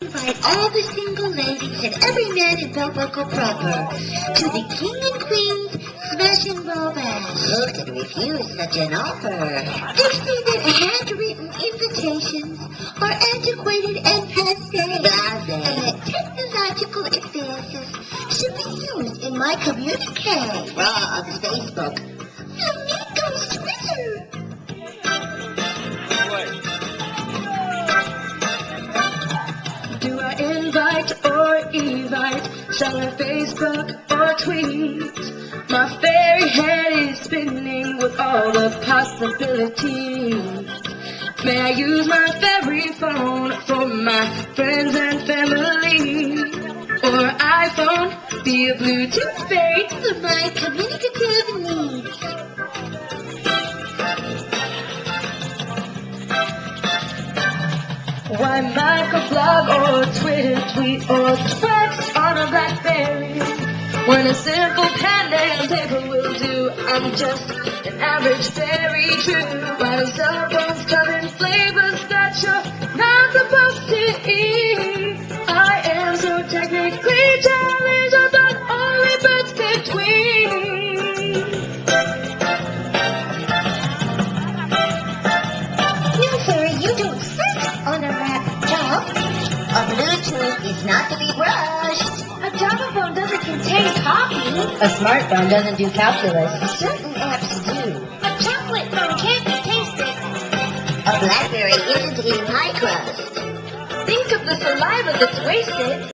Invite all the single ladies and every man in Buckle proper to the King and Queen's Smash and Roll Bash. Who could refuse such an offer? They say that handwritten invitations are antiquated and passe. And that technological advances should be used in my communique. Raw on Facebook. Amigos Twitter. Do I invite or evite? Shall I Facebook or tweet? My fairy head is spinning with all the possibilities. May I use my fairy phone for my friends and family? Or iPhone via Bluetooth fairy For my communicative needs. Why microblog or Twitter tweet or text on a BlackBerry when a simple pen and paper will do? I'm just an average fairy, true. Why do cell phones come in flavors that you're not supposed to eat? I am so technically challenged, I thought only birds could tweet. No, fairy, you don't sit on a laptop. A Bluetooth is not to be brushed. A Java phone doesn't contain copy. A smartphone doesn't do calculus. Certain apps do. A chocolate phone can't be tasted. A BlackBerry isn't in pie crust. Think of the saliva that's wasted.